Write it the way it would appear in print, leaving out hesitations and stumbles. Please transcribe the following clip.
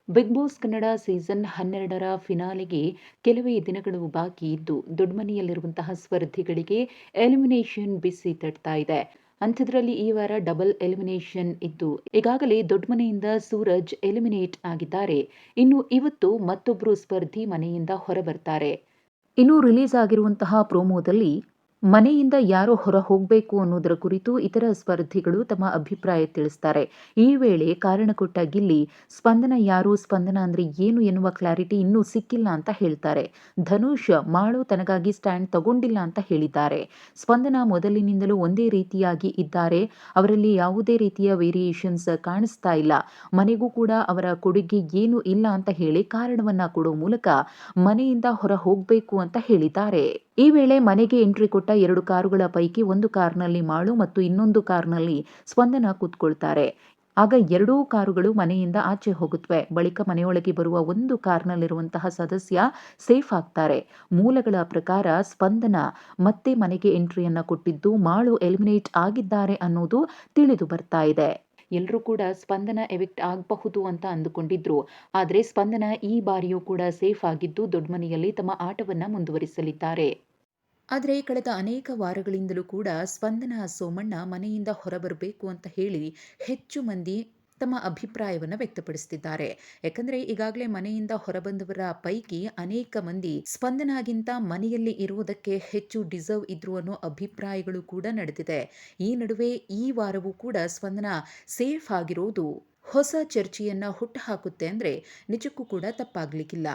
Big boss Kannada season 12ರ ಫಿನಾಲೆಗೆ ಕೆಲವೇ ದಿನಗಳು ಬಾಕಿ ಇದ್ದು ದೊಡ್ಡ ಮನೆಯಲ್ಲಿರುವಂತಹ ಸ್ಪರ್ಧಿಗಳಿಗೆ ಎಲಿಮಿನೇಷನ್ ಬಿಸಿ ತಟ್ತಾ ಇದೆ. ಅಂಥದ್ರಲ್ಲಿ ಈ ವಾರ ಡಬಲ್ ಎಲಿಮಿನೇಷನ್ ಇದ್ದು ಈಗಾಗಲೇ ದೊಡ್ಡ ಮನೆಯಿಂದ ಸೂರಜ್ ಎಲಿಮಿನೇಟ್ ಆಗಿದ್ದಾರೆ. ಇನ್ನು ಇವತ್ತು ಮತ್ತೊಬ್ಬರು ಸ್ಪರ್ಧಿ ಮನೆಯಿಂದ ಹೊರಬರ್ತಾರೆ. ಇನ್ನು ರಿಲೀಸ್ ಆಗಿರುವಂತಹ ಪ್ರೋಮೋದಲ್ಲಿ ಮನೆಯಿಂದ ಯಾರು ಹೊರ ಹೋಗಬೇಕು ಅನ್ನೋದರ ಕುರಿತು ಇತರ ಸ್ಪರ್ಧಿಗಳು ತಮ್ಮ ಅಭಿಪ್ರಾಯ ತಿಳಿಸ್ತಾರೆ. ಈ ವೇಳೆ ಕಾರಣ ಕೊಟ್ಟ ಗಿಲ್ಲಿ ಸ್ಪಂದನ ಯಾರು, ಸ್ಪಂದನ ಅಂದ್ರೆ ಏನು ಎನ್ನುವ ಕ್ಲಾರಿಟಿ ಇನ್ನೂ ಸಿಕ್ಕಿಲ್ಲ ಅಂತ ಹೇಳ್ತಾರೆ. ಧನುಷ್ ಮಾಳು ತನಗಾಗಿ ಸ್ಟ್ಯಾಂಡ್ ತಗೊಂಡಿಲ್ಲ ಅಂತ ಹೇಳಿದ್ದಾರೆ. ಸ್ಪಂದನ ಮೊದಲಿನಿಂದಲೂ ಒಂದೇ ರೀತಿಯಾಗಿ ಇದ್ದಾರೆ, ಅವರಲ್ಲಿ ಯಾವುದೇ ರೀತಿಯ ವೇರಿಯೇಷನ್ಸ್ ಕಾಣಿಸ್ತಾ ಇಲ್ಲ, ಮನೆಗೂ ಕೂಡ ಅವರ ಕೊಡುಗೆ ಏನು ಇಲ್ಲ ಅಂತ ಹೇಳಿ ಕಾರಣವನ್ನ ಕೊಡೋ ಮೂಲಕ ಮನೆಯಿಂದ ಹೊರ ಹೋಗಬೇಕು ಅಂತ ಹೇಳಿದ್ದಾರೆ. ಈ ವೇಳೆ ಮನೆಗೆ ಎಂಟ್ರಿ ಕೊಟ್ಟ 2 ಕಾರುಗಳ ಪೈಕಿ ಒಂದು ಕಾರ್ನಲ್ಲಿ ಮಾಳು ಮತ್ತು ಇನ್ನೊಂದು ಕಾರ್ನಲ್ಲಿ ಸ್ಪಂದನ ಕೂತ್ಕೊಳ್ತಾರೆ. ಆಗ ಎರಡೂ ಕಾರುಗಳು ಮನೆಯಿಂದ ಆಚೆ ಹೋಗುತ್ತವೆ. ಬಳಿಕ ಮನೆಯೊಳಗೆ ಬರುವ ಒಂದು ಕಾರ್ನಲ್ಲಿರುವಂತಹ ಸದಸ್ಯ ಸೇಫ್ ಆಗ್ತಾರೆ. ಮೂಲಗಳ ಪ್ರಕಾರ ಸ್ಪಂದನ ಮತ್ತೆ ಮನೆಗೆ ಎಂಟ್ರಿಯನ್ನ ಕೊಟ್ಟಿದ್ದು ಮಾಳು ಎಲಿಮಿನೇಟ್ ಆಗಿದ್ದಾರೆ ಅನ್ನೋದು ತಿಳಿದು ಬರ್ತಾ ಇದೆ. ಎಲ್ಲರೂ ಕೂಡ ಸ್ಪಂದನ ಎವಿಕ್ಟ್ ಆಗಬಹುದು ಅಂತ ಅಂದುಕೊಂಡಿದ್ರು. ಆದರೆ ಸ್ಪಂದನ ಈ ಬಾರಿಯೂ ಕೂಡ ಸೇಫ್ ಆಗಿದ್ದು ದೊಡ್ಡ ಮನೆಯಲ್ಲಿ ತಮ್ಮ ಆಟವನ್ನ ಮುಂದುವರಿಸಲಿದ್ದಾರೆ. ಆದರೆ ಕಳೆದ ಅನೇಕ ವಾರಗಳಿಂದಲೂ ಕೂಡ ಸ್ಪಂದನ ಸೋಮಣ್ಣ ಮನೆಯಿಂದ ಹೊರಬರಬೇಕು ಅಂತ ಹೇಳಿ ಹೆಚ್ಚು ಮಂದಿ ತಮ್ಮ ಅಭಿಪ್ರಾಯವನ್ನು ವ್ಯಕ್ತಪಡಿಸುತ್ತಿದ್ದಾರೆ. ಯಾಕಂದ್ರೆ ಈಗಾಗಲೇ ಮನೆಯಿಂದ ಹೊರಬಂದವರ ಪೈಕಿ ಅನೇಕ ಮಂದಿ ಸ್ಪಂದನಾಗಿಂತ ಮನೆಯಲ್ಲಿ ಇರುವುದಕ್ಕೆ ಹೆಚ್ಚು ಡಿಸರ್ವ್ ಇದ್ರು ಅನ್ನೋ ಅಭಿಪ್ರಾಯಗಳು ಕೂಡ ನಡೆದಿದೆ. ಈ ನಡುವೆ ಈ ವಾರವೂ ಕೂಡ ಸ್ಪಂದನ ಸೇಫ್ ಆಗಿರೋದು ಹೊಸ ಚರ್ಚೆಯನ್ನ ಹುಟ್ಟುಹಾಕುತ್ತೆ ಅಂದ್ರೆ ನಿಜಕ್ಕೂ ಕೂಡ ತಪ್ಪಾಗ್ಲಿಕ್ಕಿಲ್ಲ.